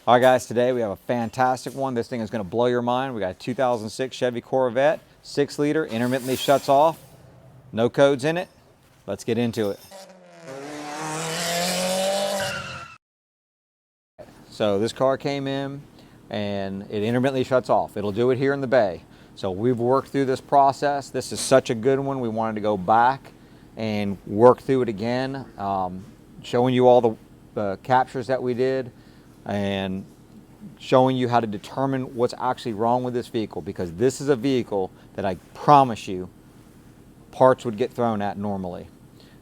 All right, guys, today we have a fantastic one. This thing is going to blow your mind. We got a 2006 Chevy Corvette, 6-liter, intermittently shuts off, no codes in it. Let's get into it. So this car came in and it intermittently shuts off. It'll do it here in the bay. So we've worked through this process. This is such a good one. We wanted to go back and work through it again, showing you all the captures that we did and showing you how to determine what's actually wrong with this vehicle, because this is a vehicle that I promise you parts would get thrown at normally.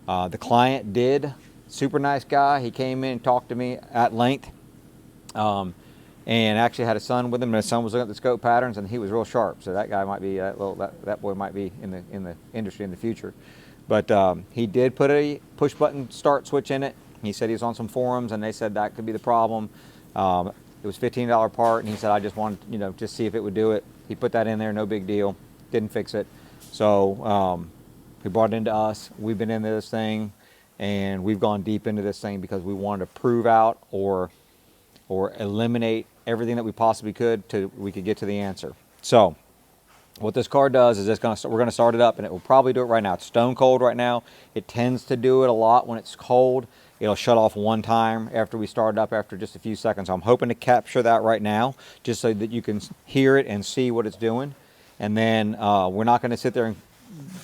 The client did, super nice guy. He came in and talked to me at length, and actually had a son with him, and his son was looking at the scope patterns and he was real sharp. So that guy might be, that boy might be in the industry in the future. But he did put a push button start switch in it. He said he was on some forums and they said that could be the problem. It was $15 part, and he said, I just wanted, just see if it would do it. He put that in there, no big deal. Didn't fix it. So he brought it into us. We've been into this thing, and we've gone deep into this thing because we wanted to prove out or eliminate everything that we possibly could till we could get to the answer. So what this car does is we're going to start it up, and it will probably do it right now. It's stone cold right now. It tends to do it a lot when it's cold. It'll shut off one time after we start it up after just a few seconds. So I'm hoping to capture that right now just so that you can hear it and see what it's doing. And then we're not going to sit there and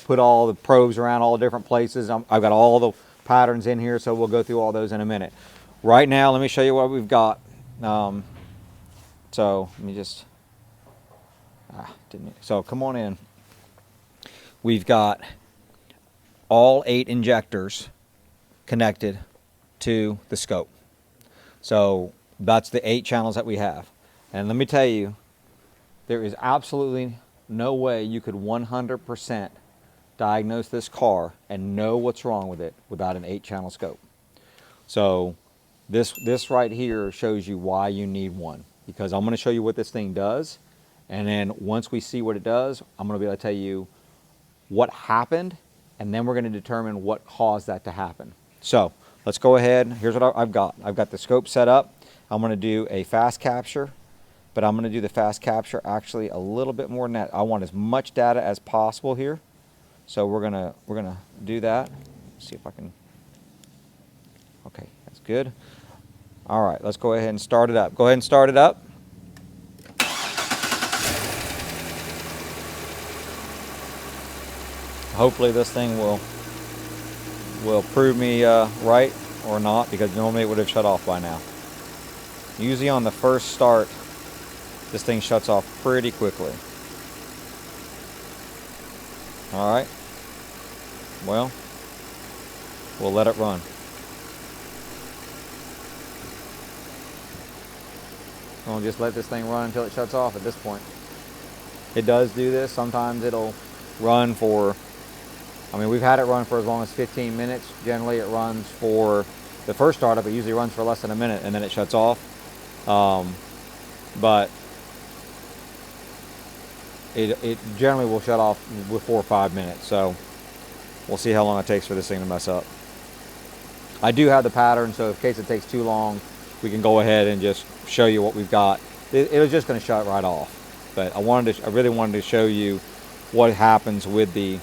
put all the probes around all the different places. I've got all the patterns in here, so we'll go through all those in a minute. Right now, let me show you what we've got. So let me just, so come on in. We've got all 8 injectors connected to the scope. So that's the 8 channels that we have. And let me tell you, there is absolutely no way you could 100% diagnose this car and know what's wrong with it without an 8-channel scope. So this right here shows you why you need one, because I'm going to show you what this thing does, and then once we see what it does, I'm going to be able to tell you what happened, and then we're going to determine what caused that to happen. So let's go ahead. Here's what I've got. I've got the scope set up. I'm going to do a fast capture, but I'm going to do the fast capture actually a little bit more than that. I want as much data as possible here. So we're gonna do that. Let's see if I can. Okay, that's good. All right, let's go ahead and start it up. Go ahead and start it up. Hopefully this thing will prove me right or not, because normally it would have shut off by now. Usually on the first start, this thing shuts off pretty quickly. All right. Well, we'll let it run. We'll just let this thing run until it shuts off at this point. It does do this. Sometimes it'll run for, we've had it run for as long as 15 minutes. Generally it runs for the first startup. It usually runs for less than a minute and then it shuts off. But it generally will shut off with 4 or 5 minutes. So we'll see how long it takes for this thing to mess up. I do have the pattern, so in case it takes too long, we can go ahead and just show you what we've got. It was just going to shut right off. But I really wanted to show you what happens with the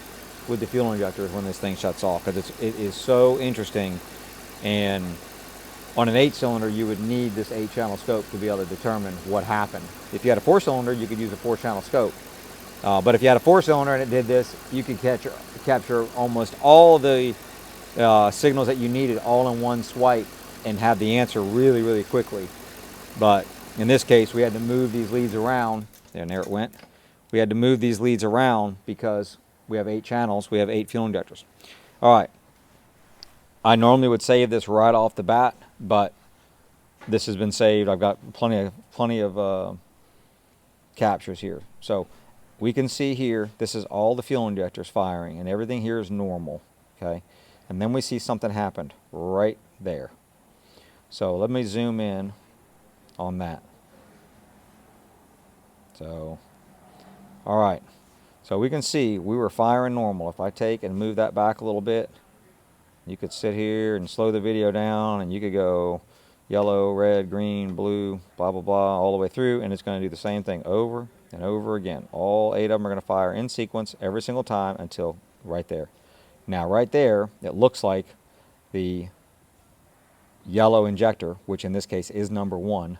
fuel injectors when this thing shuts off, because it is so interesting. And on an 8-cylinder, you would need this 8-channel scope to be able to determine what happened. If you had a 4-cylinder, you could use a 4-channel scope. But if you had a 4-cylinder and it did this, you could capture almost all the signals that you needed all in one swipe and have the answer really, really quickly. But in this case, we had to move these leads around. And there it went. We had to move these leads around because we have 8 channels. We have 8 fuel injectors. All right. I normally would save this right off the bat, but this has been saved. I've got plenty of captures here. So we can see here, this is all the fuel injectors firing, and everything here is normal, okay? And then we see something happened right there. So let me zoom in on that. So, all right. So we can see we were firing normal. If I take and move that back a little bit, you could sit here and slow the video down, and you could go, yellow, red, green, blue, blah, blah, blah, all the way through, and it's going to do the same thing over and over again. All 8 of them are going to fire in sequence every single time until right there. Now, right there, it looks like the yellow injector, which in this case is number 1,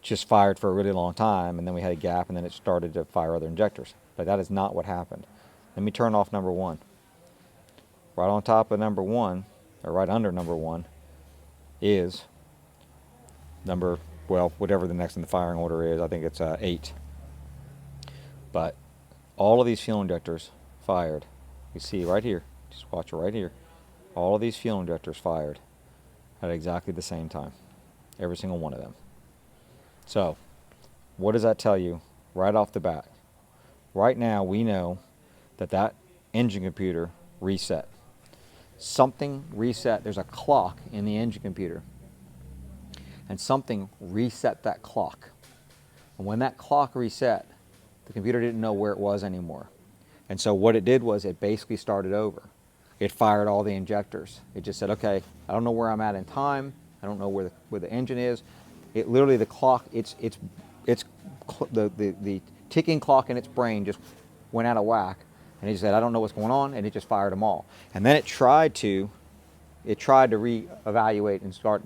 just fired for a really long time, and then we had a gap, and then it started to fire other injectors. But that is not what happened. Let me turn off number 1. Right on top of number 1, or right under number 1, is number, well, whatever the next in the firing order is. I think it's 8. But all of these fuel injectors fired. You see right here, just watch it right here. All of these fuel injectors fired at exactly the same time. Every single one of them. So, what does that tell you right off the bat? Right now, we know that that engine computer reset. Something reset. There's a clock in the engine computer. And something reset that clock. And when that clock reset, the computer didn't know where it was anymore. And so what it did was it basically started over. It fired all the injectors. It just said, okay, I don't know where I'm at in time. I don't know where the engine is. It literally, the clock, the ticking clock in its brain just went out of whack. And he said, I don't know what's going on, and it just fired them all. And then it tried to reevaluate and start,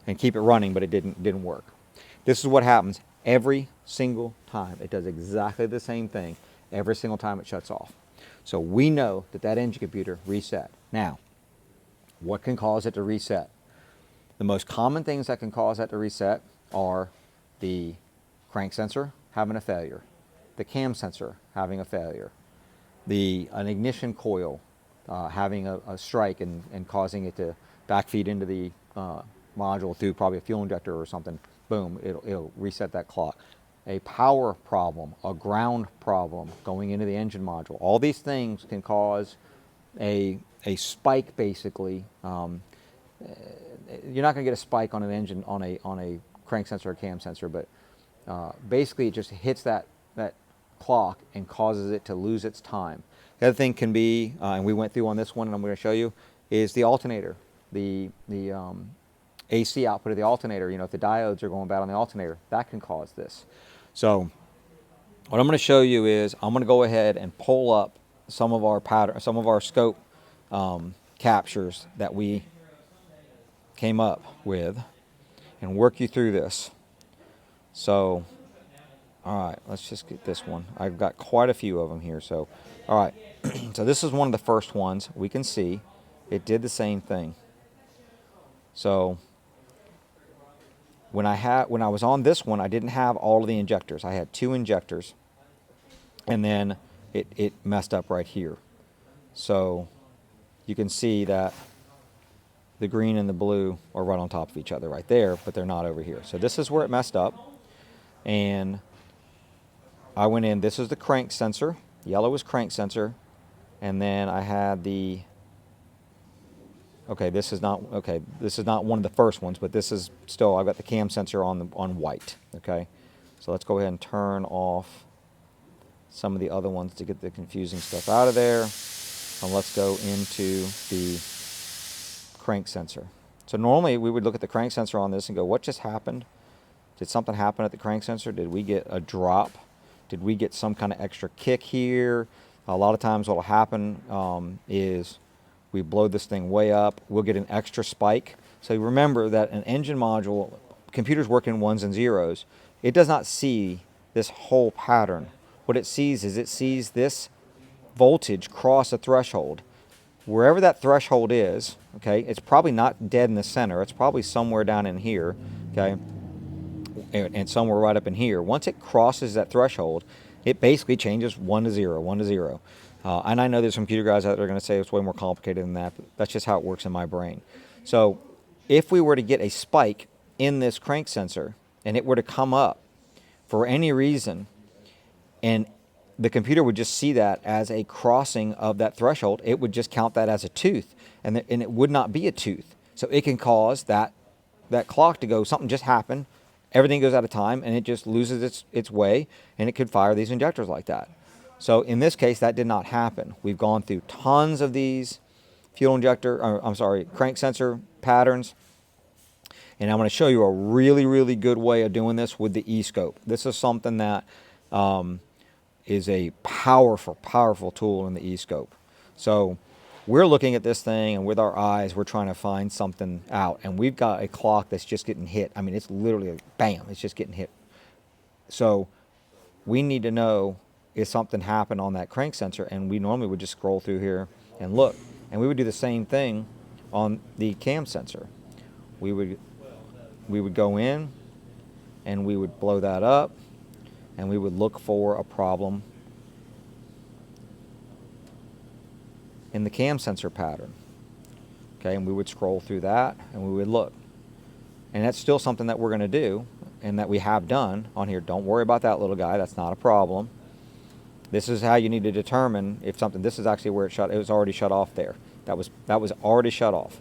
and keep it running, but it didn't work. This is what happens every single time. It does exactly the same thing every single time it shuts off. So we know that that engine computer reset. Now, what can cause it to reset? The most common things that can cause that to reset are the crank sensor having a failure, the cam sensor having a failure, an ignition coil having a strike and causing it to backfeed into the module through probably a fuel injector or something. Boom, it'll reset that clock. A power problem, a ground problem going into the engine module. All these things can cause a spike, basically. You're not going to get a spike on an engine on a crank sensor or cam sensor, but basically it just hits that clock and causes it to lose its time. The other thing can be, and we went through on this one, and I'm going to show you, is the alternator, the AC output of the alternator. You know, if the diodes are going bad on the alternator, that can cause this. So what I'm going to show you is I'm going to go ahead and pull up some of our scope captures that we came up with and work you through this. So, all right, let's just get this one. I've got quite a few of them here. So, all right, so this is one of the first ones. We can see it did the same thing. So when I was on this one, I didn't have all of the injectors. I had 2 injectors, and then it messed up right here. So you can see that the green and the blue are right on top of each other right there, but they're not over here. So this is where it messed up, and I went in. This is the crank sensor. Yellow is crank sensor, and then I had the. Okay, this is not one of the first ones, but this is still, I've got the cam sensor on white. Okay, so let's go ahead and turn off some of the other ones to get the confusing stuff out of there, and let's go into the crank sensor. So normally we would look at the crank sensor on this and go, what just happened? Did something happen at the crank sensor? Did we get a drop? Did we get some kind of extra kick here? A lot of times what will happen is we blow this thing way up, we'll get an extra spike. So remember that an engine module, computers work in 1s and 0s. It does not see this whole pattern. What it sees is this voltage cross a threshold. Wherever that threshold is, okay, it's probably not dead in the center. It's probably somewhere down in here, okay, and somewhere right up in here. Once it crosses that threshold, it basically changes 1 to 0, 1 to 0. And I know there's some computer guys out there going to say it's way more complicated than that, but that's just how it works in my brain. So if we were to get a spike in this crank sensor and it were to come up for any reason, and the computer would just see that as a crossing of that threshold, it would just count that as a tooth, and it would not be a tooth. So it can cause that clock to go, something just happened, everything goes out of time, and it just loses its way, and it could fire these injectors like that. So in this case, that did not happen. We've gone through tons of these crank sensor patterns, And I'm going to show you a really, really good way of doing this with the e-scope. This is something that is a powerful, powerful tool in the e-scope. So we're looking at this thing, and with our eyes, we're trying to find something out. And we've got a clock that's just getting hit. I mean, it's literally like, bam, it's just getting hit. So we need to know if something happened on that crank sensor, and we normally would just scroll through here and look. And we would do the same thing on the cam sensor. We would go in, and we would blow that up, and we would look for a problem in the cam sensor pattern. Okay, and we would scroll through that, and we would look. And that's still something that we're going to do, and that we have done on here. Don't worry about that little guy. That's not a problem. This is how you need to determine if something, this is actually where it was already shut off there. That was already shut off.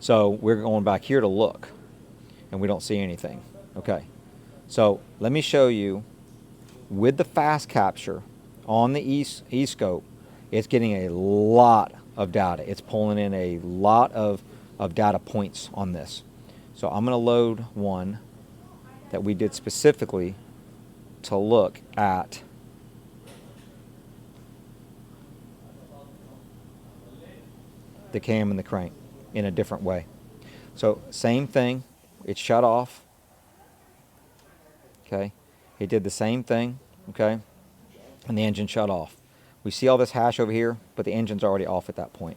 So we're going back here to look, and we don't see anything. Okay, so let me show you with the fast capture on the e-scope. It's getting a lot of data. It's pulling in a lot of data points on this. So I'm going to load one that we did specifically to look at the cam and the crank in a different way. So same thing, it's shut off. Okay, it did the same thing, okay, and the engine shut off. We see all this hash over here, but the engine's already off at that point.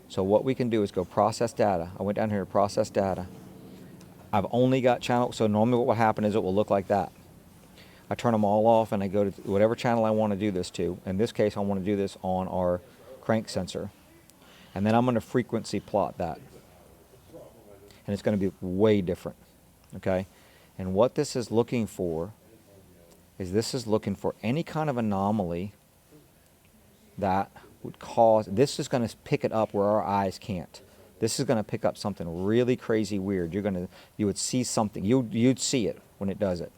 So what we can do is go process data. I went down here to process data. I've only got channel, so normally what will happen is it will look like that. I turn them all off, and I go to whatever channel I want to do this to. In this case, I want to do this on our crank sensor. And then I'm going to frequency plot that. And it's going to be way different, okay? And what this is looking for is this is looking for any kind of anomaly that would cause, this is going to pick it up where our eyes can't. This is going to pick up something really crazy weird. You would see something, you'd see it when it does it.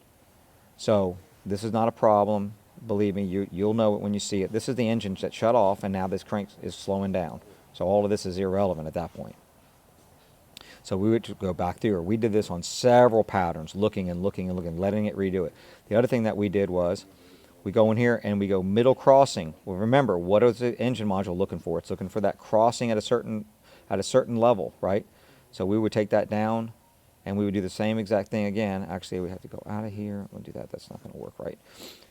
So this is not a problem. Believe me, you'll know it when you see it. This is the engine that shut off, and now this crank is slowing down. So all of this is irrelevant at that point. So we would go back through, or we did this on several patterns, looking and looking and looking, letting it redo it. The other thing that we did was, we go in here and we go middle crossing. Well, remember, what is the engine module looking for? It's looking for that crossing at a certain level, right? So we would take that down, and we would do the same exact thing again. Actually, we have to go out of here. We'll do that. That's not going to work right.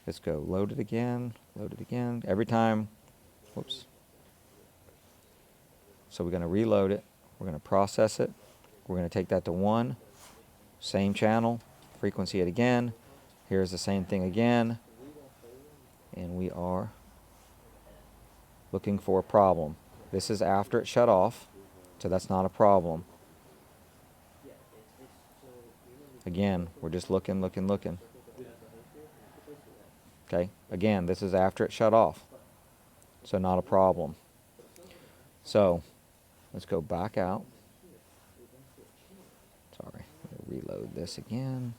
Let's go load it again, load it again. Every time, whoops. So we're going to reload it. We're going to process it. We're going to take that to 1. Same channel. Frequency it again. Here's the same thing again. And we are looking for a problem. This is after it shut off, so that's not a problem. Again, we're just looking, looking, looking. Okay, again, this is after it shut off, so not a problem. So let's go back out. Sorry, reload this again.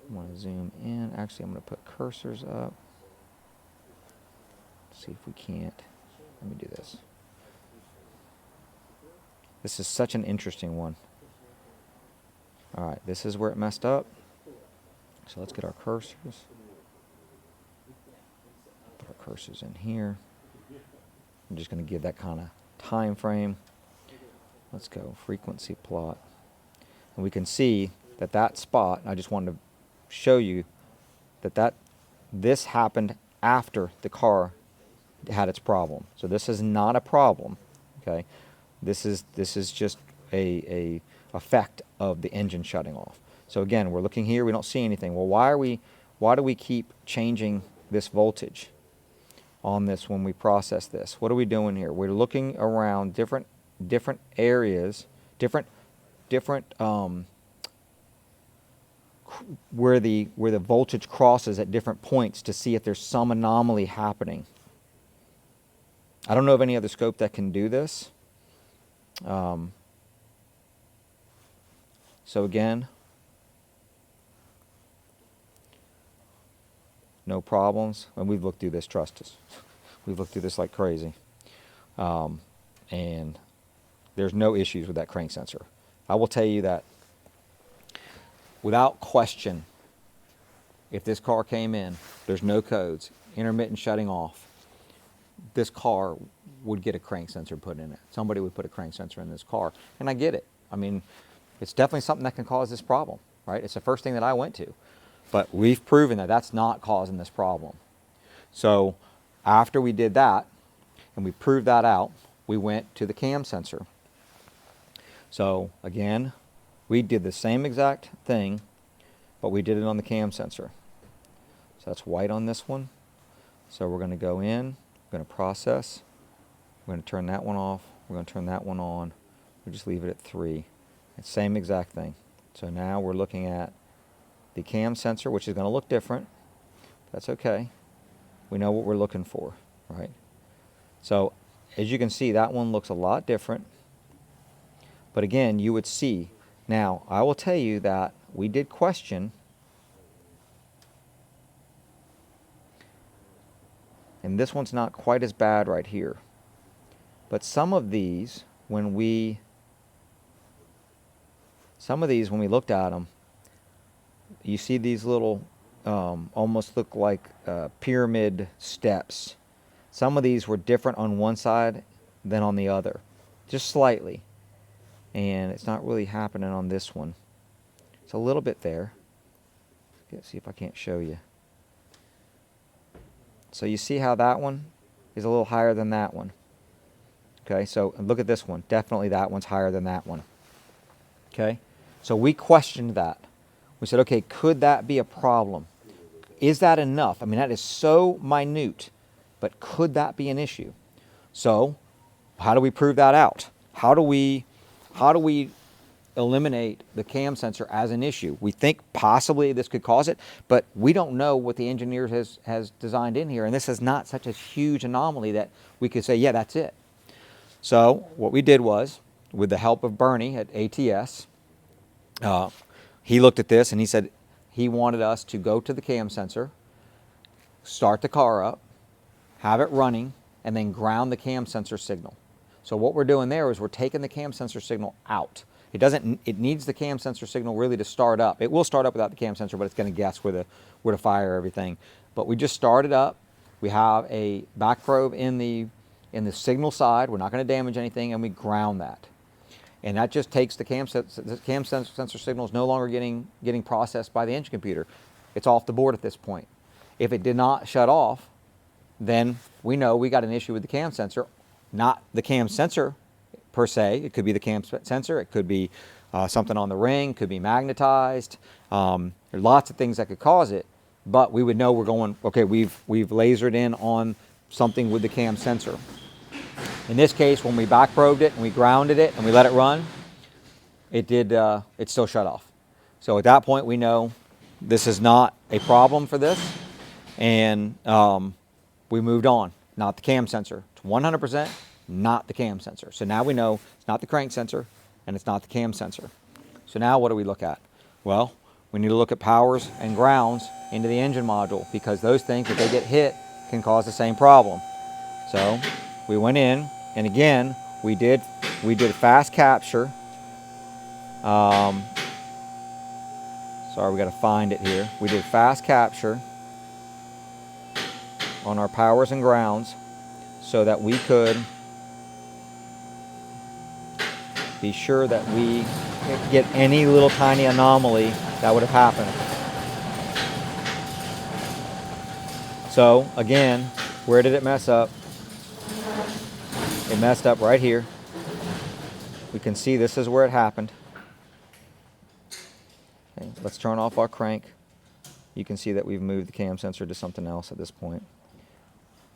I want to zoom in. Actually, I'm going to put cursors up. See if we can't. Let me do this. This is such an interesting one. All right, this is where it messed up. So let's get our cursors. Put our cursors in here. I'm just going to give that kind of time frame. Let's go frequency plot. And we can see that spot, I just wanted to show you that this happened after the car had its problem. So this is not a problem, okay? This is just a effect of the engine shutting off. So again, we're looking here, we don't see anything. Well, why do we keep changing this voltage on this when we process this? What are we doing here? We're looking around different areas, different where the voltage crosses at different points to see if there's some anomaly happening. I don't know of any other scope that can do this. So again, no problems. And we've looked through this, trust us. We've looked through this like crazy. And there's no issues with that crank sensor. I will tell you that without question, if this car came in, there's no codes, intermittent shutting off, this car would get a crank sensor put in it. Somebody would put a crank sensor in this car. And I get it. I mean, it's definitely something that can cause this problem, right? It's the first thing that I went to. But we've proven that that's not causing this problem. So after we did that, and we proved that out, we went to the cam sensor. So again, we did the same exact thing, but we did it on the cam sensor. So that's white on this one. So we're going to go in, we're going to process, we're going to turn that one off, we're going to turn that one on, we'll just leave it at 3. It's the same exact thing. So now we're looking at the cam sensor, which is going to look different. That's okay. We know what we're looking for, right? So as you can see, that one looks a lot different. But again, you would see. Now, I will tell you that we did question, and this one's not quite as bad right here. But some of these, when we looked at them, you see these little, almost look like pyramid steps. Some of these were different on one side than on the other, just slightly. And it's not really happening on this one. It's a little bit there. Let's see if I can't show you. So you see how that one is a little higher than that one. Okay, so look at this one. Definitely that one's higher than that one. Okay, so we questioned that. We said, okay, could that be a problem? Is that enough? I mean, that is so minute, but could that be an issue? So how do we prove that out? How do we eliminate the cam sensor as an issue? We think possibly this could cause it, but we don't know what the engineer has designed in here, and this is not such a huge anomaly that we could say, yeah, that's it. So what we did was, with the help of Bernie at ATS, he looked at this and he said he wanted us to go to the cam sensor, start the car up, have it running, and then ground the cam sensor signal. So what we're doing there is we're taking the cam sensor signal out. It needs the cam sensor signal really to start up. It will start up without the cam sensor, but it's going to guess where to fire everything. But we just start it up. We have a back probe in the signal side. We're not going to damage anything, and we ground that. And that just takes the cam sensor signal is no longer getting processed by the engine computer. It's off the board at this point. If it did not shut off, then we know we got an issue with the cam sensor. Not the cam sensor per se. It could be the cam sensor. It could be something on the ring. Could be magnetized. There are lots of things that could cause it. But we would know we're going, okay, we've lasered in on something with the cam sensor. In this case, when we back probed it and we grounded it and we let it run, it still shut off. So at that point, we know this is not a problem for this, and we moved on. Not the cam sensor. It's 100% not the cam sensor. So now we know it's not the crank sensor and it's not the cam sensor. So now what do we look at? Well, we need to look at powers and grounds into the engine module, because those things, if they get hit, can cause the same problem. So we went in, and again, we did fast capture. Sorry, we got to find it here. We did fast capture on our powers and grounds so that we could be sure that we get any little tiny anomaly that would have happened. So again, where did it mess up? It messed up right here. We can see this is where it happened. Okay, let's turn off our crank. You can see that we've moved the cam sensor to something else at this point.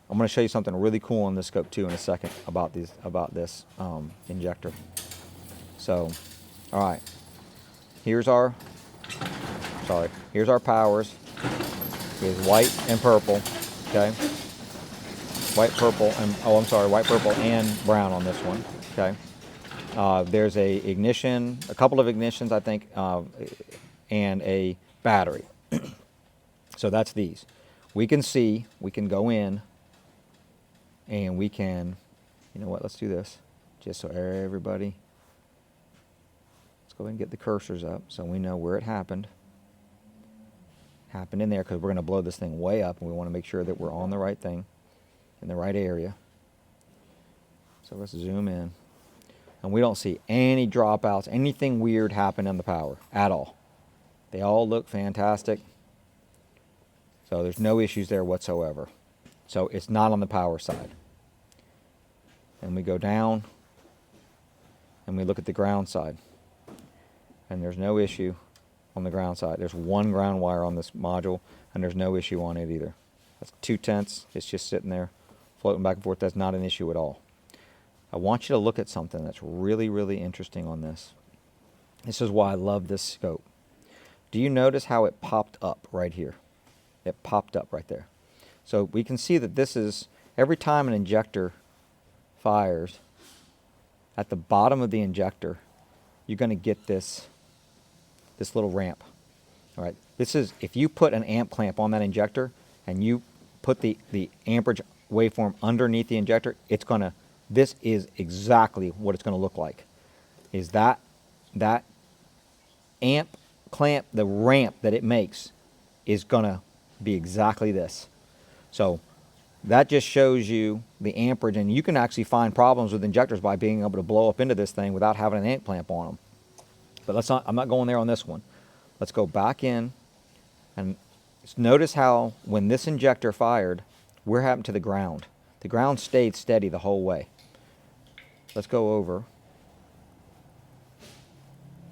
I'm going to show you something really cool on this scope too in a second about this injector. So, all right, here's our powers. Here's white and purple, okay? White, purple, and white, purple, and brown on this one, okay? There's a ignition, a couple of ignitions, I think, and a battery. So that's these. We can go in, and we can, you know what, let's do this. just so everybody, let's go ahead and get the cursors up so we know where it happened. Happened in there because we're going to blow this thing way up and we want to make sure that we're on the right thing, in the right area. So let's zoom in. And we don't see any dropouts, anything weird happen in the power at all. They all look fantastic. So there's no issues there whatsoever. So it's not on the power side. And we go down and we look at the ground side. And there's no issue on the ground side. There's one ground wire on this module and there's no issue on it either. That's 2/10. It's just sitting there floating back and forth. That's not an issue at all. I want you to look at something that's really, really interesting on this. This is why I love this scope. Do you notice how it popped up right here? It popped up right there. So we can see that this is, every time an injector fires, at the bottom of the injector, you're going to get this little ramp. All right. This is, if you put an amp clamp on that injector and you put the amperage waveform underneath the injector, it's going to, this is exactly what it's going to look like. Is that amp clamp, the ramp that it makes is going to be exactly this. So that just shows you the amperage, and you can actually find problems with injectors by being able to blow up into this thing without having an amp clamp on them. But let's not, I'm not going there on this one. Let's go back in and notice how when this injector fired, what happened to the ground? The ground stayed steady the whole way. Let's go over.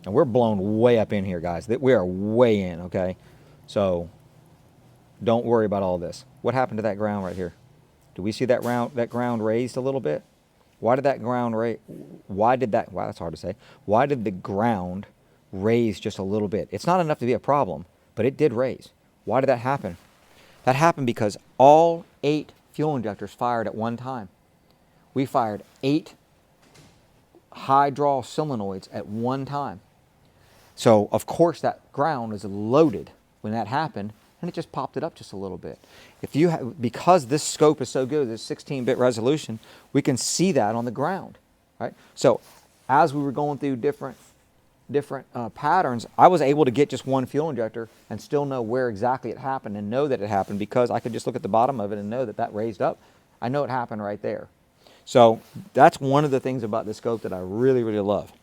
And we're blown way up in here, guys. We are way in, okay? So don't worry about all this. What happened to that ground right here? Do we see that ground raised a little bit? Why did that ground raise? Wow, that's hard to say. Why did the ground raise just a little bit? It's not enough to be a problem, but it did raise. Why did that happen? That happened because all 8 fuel injectors fired at one time. We fired 8 high draw solenoids at one time. So of course that ground is loaded when that happened, and it just popped it up just a little bit. If you have, because this scope is so good, this 16-bit resolution, we can see that on the ground, right? So as we were going through different patterns, I was able to get just one fuel injector and still know where exactly it happened and know that it happened because I could just look at the bottom of it and know that that raised up. I know it happened right there. So that's one of the things about this scope that I really, really love.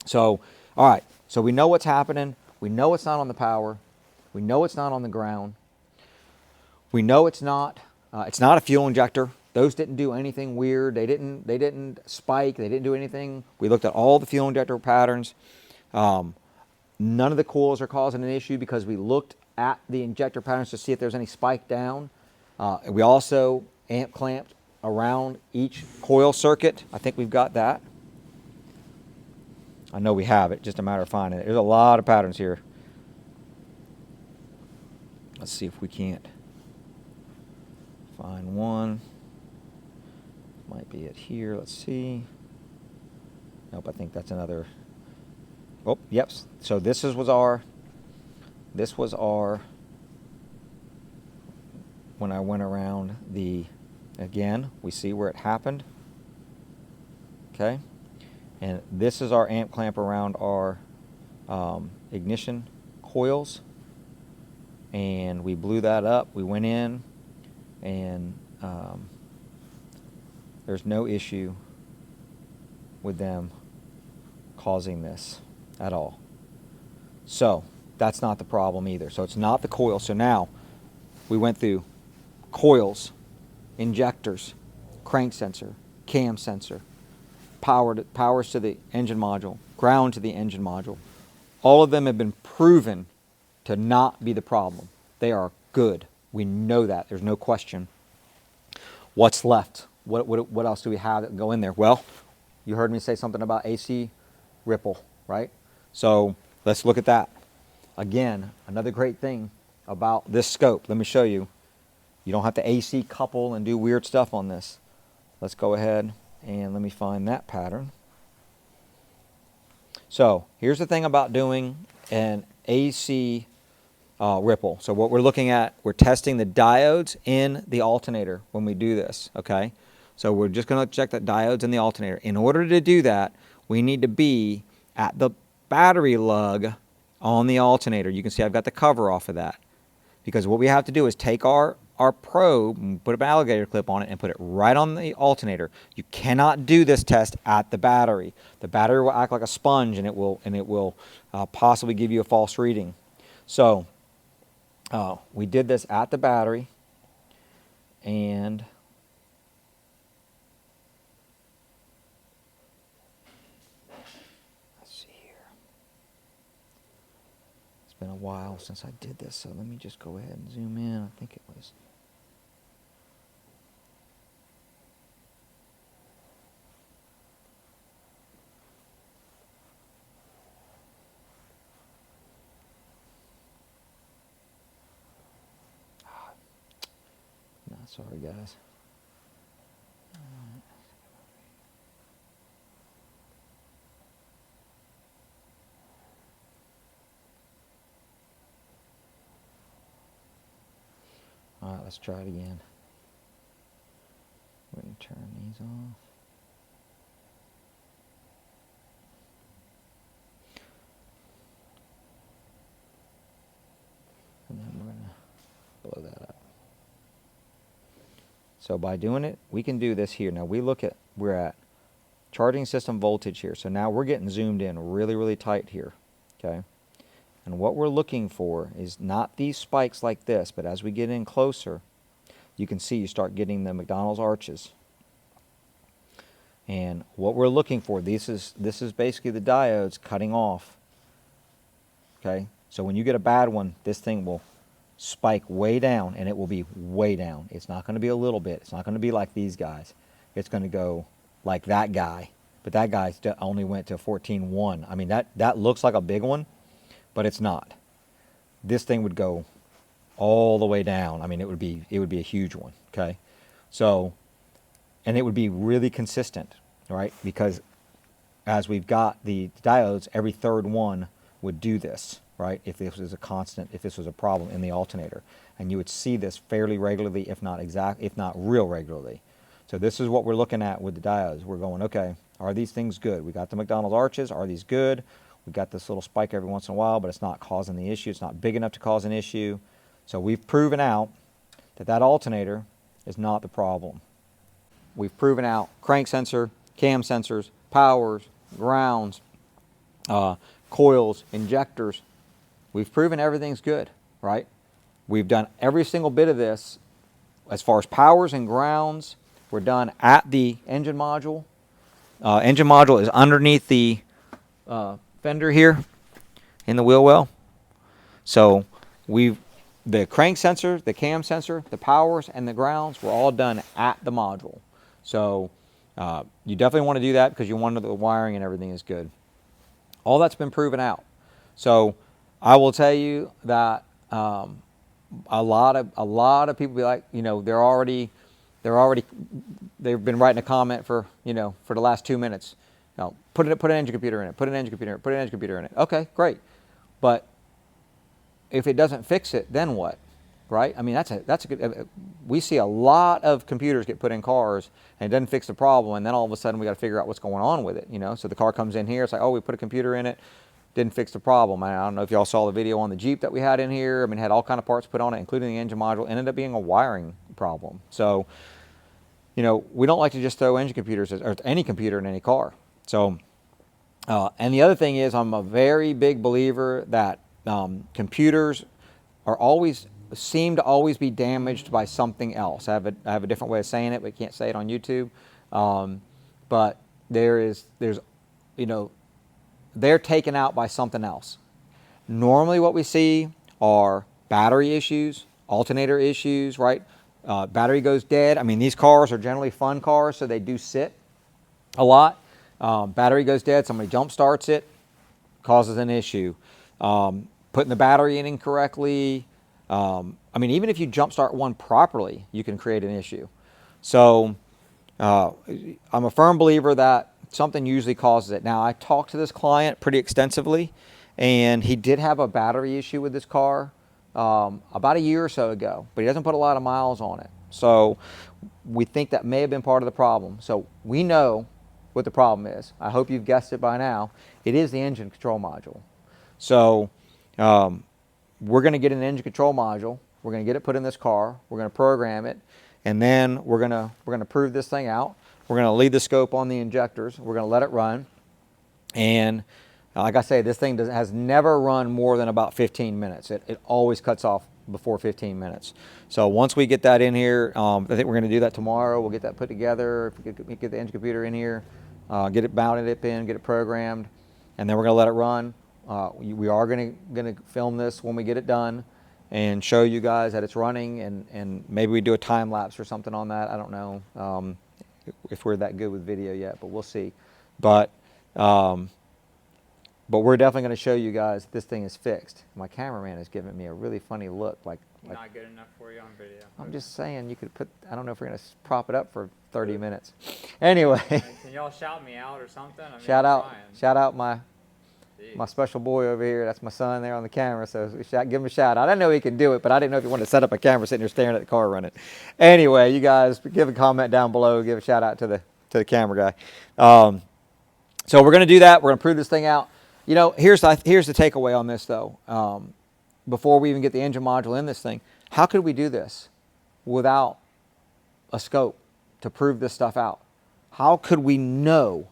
So, all right, so we know what's happening. We know it's not on the power. We know it's not on the ground. We know it's not a fuel injector. Those didn't do anything weird. They didn't spike. They didn't do anything. We looked at all the fuel injector patterns. None of the coils are causing an issue because we looked at the injector patterns to see if there's any spike down. We also amp clamped around each coil circuit. I think we've got that. I know we have it, just a matter of finding it. There's a lot of patterns here. Let's see if we can't find one. Might be it here. Let's see. Nope, I think that's another. Oh, yep. So this was our when I went around the, again, we see where it happened. Okay. And this is our amp clamp around our ignition coils. And we blew that up. We went in and there's no issue with them causing this at all. So that's not the problem either. So it's not the coil. So now we went through coils, injectors, crank sensor, cam sensor, powers to the engine module, ground to the engine module. All of them have been proven to not be the problem. They are good. We know that. There's no question. What's left? What else do we have that can go in there? Well, you heard me say something about AC ripple, right? So let's look at that. Again, another great thing about this scope. Let me show you. You don't have to AC couple and do weird stuff on this. Let's go ahead and let me find that pattern. So here's the thing about doing an AC ripple. So what we're looking at, we're testing the diodes in the alternator when we do this, okay? So we're just going to check that diodes in the alternator. In order to do that, we need to be at the battery lug on the alternator. You can see I've got the cover off of that. Because what we have to do is take our probe and put an alligator clip on it and put it right on the alternator. You cannot do this test at the battery. The battery will act like a sponge, and it will possibly give you a false reading. So we did this at the battery, and been a while since I did this, so let me just go ahead and zoom in. I think it was no, sorry guys. All right, let's try it again. We're going to turn these off. And then we're going to blow that up. So by doing it, we can do this here. Now we're at charging system voltage here. So now we're getting zoomed in really, really tight here. Okay. And what we're looking for is not these spikes like this, but as we get in closer, you can see you start getting the McDonald's arches. And what we're looking for, this is basically the diodes cutting off. Okay? So when you get a bad one, this thing will spike way down, and it will be way down. It's not going to be a little bit. It's not going to be like these guys. It's going to go like that guy. But that guy only went to 14.1. I mean, that looks like a big one, but it's not. This thing would go all the way down. I mean, it would be a huge one, okay? So, and it would be really consistent, right? Because as we've got the diodes, every third one would do this, right? If this was a constant, if this was a problem in the alternator. And you would see this fairly regularly, if not real regularly. So this is what we're looking at with the diodes. We're going, okay, are these things good? We got the McDonald's arches, are these good? We got this little spike every once in a while, but it's not causing the issue. It's not big enough to cause an issue. So we've proven out that alternator is not the problem. We've proven out crank sensor, cam sensors, powers, grounds, coils, injectors. We've proven everything's good, right? We've done every single bit of this. As far as powers and grounds, we're done at the engine module. Engine module is underneath the fender here in the wheel well. So the crank sensor, the cam sensor, the powers, and the grounds were all done at the module. So you definitely want to do that because you want to know the wiring and everything is good. All that's been proven out. So I will tell you that a lot of people be like, you know, they've been writing a comment for the last 2 minutes. Now, put an engine computer in it, put an engine computer in it, put an engine computer in it. Okay, great. But if it doesn't fix it, then what? Right? I mean, that's a good, we see a lot of computers get put in cars and it doesn't fix the problem, and then all of a sudden we got to figure out what's going on with it, you know? So the car comes in here, it's like, oh, we put a computer in it, didn't fix the problem. I don't know if y'all saw the video on the Jeep that we had in here. I mean, it had all kind of parts put on it, including the engine module. Ended up being a wiring problem. So, you know, we don't like to just throw engine computers or any computer in any car. So, and the other thing is, I'm a very big believer that computers seem to always be damaged by something else. I have a different way of saying it, but can't say it on YouTube. But there's you know, they're taken out by something else. Normally, what we see are battery issues, alternator issues, right? Battery goes dead. I mean, these cars are generally fun cars, so they do sit a lot. Battery goes dead, somebody jump starts it, causes an issue. Putting the battery in incorrectly. I mean, even if you jump start one properly, you can create an issue. So I'm a firm believer that something usually causes it. Now, I talked to this client pretty extensively, and he did have a battery issue with this car about a year or so ago, but he doesn't put a lot of miles on it. So we think that may have been part of the problem. So we know what the problem is. I hope you've guessed it by now. It is the engine control module. So we're going to get an engine control module. We're going to get it put in this car. We're going to program it, and then we're going to prove this thing out. We're going to lead the scope on the injectors. We're going to let it run, and like I say, this thing has never run more than about 15 minutes. It always cuts off before 15 minutes. So once we get that in here, I think we're going to do that tomorrow. We'll get that put together. If we get the engine computer in here, get it mounted up in, get it programmed, and then we're going to let it run. We are going to film this when we get it done and show you guys that it's running, and maybe we do a time lapse or something on that. I don't know if we're that good with video yet, but we'll see. But we're definitely going to show you guys that this thing is fixed. My cameraman is giving me a really funny look, like not good enough for you on video. I'm just saying, you could put, I don't know if we're going to prop it up for 30 minutes. Anyway. Can y'all shout me out or something? I mean, shout out my special boy over here. That's my son there on the camera, so give him a shout out. I know he can do it, but I didn't know if you wanted to set up a camera sitting there staring at the car running. Anyway, you guys give a comment down below, give a shout out to the camera guy. So we're going to do that. We're going to prove this thing out. You know, here's the takeaway on this though. Before we even get the engine module in this thing, how could we do this without a scope to prove this stuff out? How could we know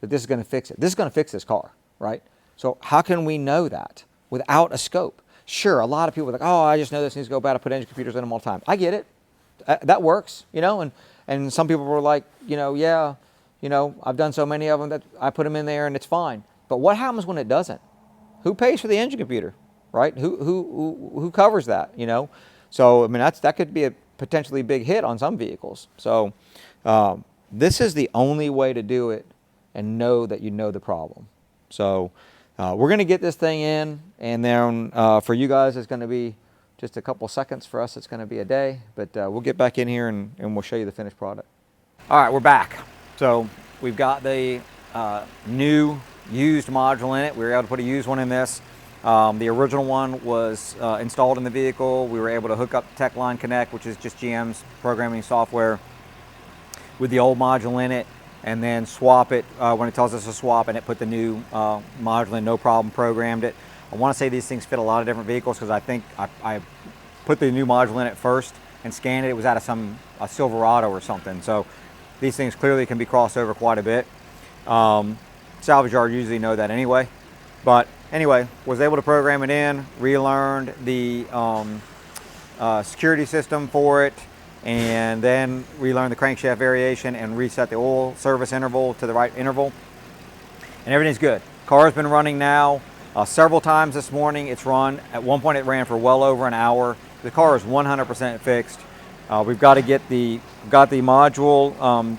that this is going to fix it? This is going to fix this car, right? So how can we know that without a scope? Sure, a lot of people are like, oh, I just know this needs to go bad. I put engine computers in them all the time. I get it. That works, you know, and some people were like, you know, yeah, you know, I've done so many of them that I put them in there and it's fine. But what happens when it doesn't? Who pays for the engine computer, right? Who covers that, you know? So, I mean, that could be a potentially big hit on some vehicles. So this is the only way to do it and know that you know the problem. So we're going to get this thing in, and then for you guys it's going to be just a couple seconds. For us it's going to be a day, but we'll get back in here and we'll show you the finished product. All right, we're back. So we've got the new used module in it. We were able to put a used one in this. The original one was installed in the vehicle. We were able to hook up TechLine Connect, which is just GM's programming software, with the old module in it, and then swap it when it tells us to swap, and it put the new module in, no problem, programmed it. I want to say these things fit a lot of different vehicles because I think I put the new module in it first and scanned it. It was out of a Silverado or something. So these things clearly can be crossed over quite a bit. Salvage yard usually know that anyway. But anyway, was able to program it in, relearned the security system for it, and then relearned the crankshaft variation and reset the oil service interval to the right interval. And everything's good. Car's been running now several times this morning. It's run. At one point it ran for well over an hour. The car is 100% fixed. We've got to get the module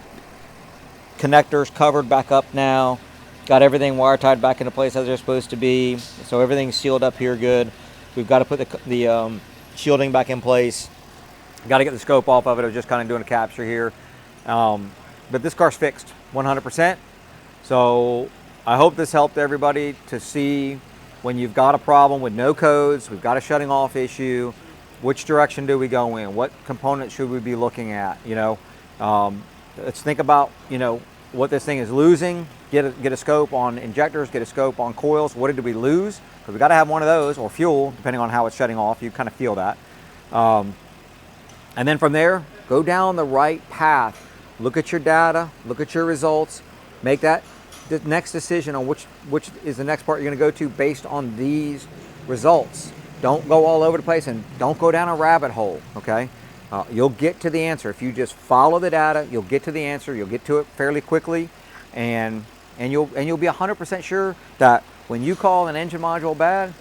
connectors covered back up now. Got everything wire tied back into place as they're supposed to be. So everything's sealed up here good. We've got to put the shielding back in place. Got to get the scope off of it. I was just kind of doing a capture here. But this car's fixed 100%. So I hope this helped everybody to see when you've got a problem with no codes, we've got a shutting off issue, which direction do we go in? What components should we be looking at? You know, let's think about, you know, what this thing is losing. Get a scope on injectors, get a scope on coils. What did we lose? Because we got to have one of those, or fuel, depending on how it's shutting off. You kind of feel that. And then from there, go down the right path. Look at your data, look at your results, make that the next decision on which is the next part you're going to go to based on these results. Don't go all over the place, and don't go down a rabbit hole, okay? You'll get to the answer. If you just follow the data, you'll get to the answer. You'll get to it fairly quickly, and you'll be 100% sure that when you call an engine module bad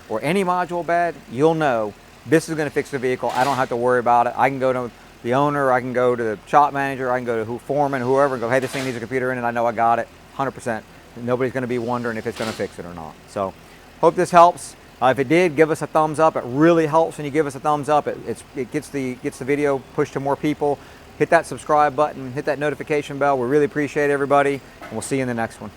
or any module bad, you'll know this is going to fix the vehicle. I don't have to worry about it. I can go to the owner, I can go to the shop manager, I can go to foreman, whoever, and go, hey, this thing needs a computer in it. I know I got it, 100%. Nobody's going to be wondering if it's going to fix it or not. So hope this helps. If it did, give us a thumbs up. It really helps when you give us a thumbs up. It gets the video pushed to more people. Hit that subscribe button, hit that notification bell. We really appreciate everybody, and we'll see you in the next one.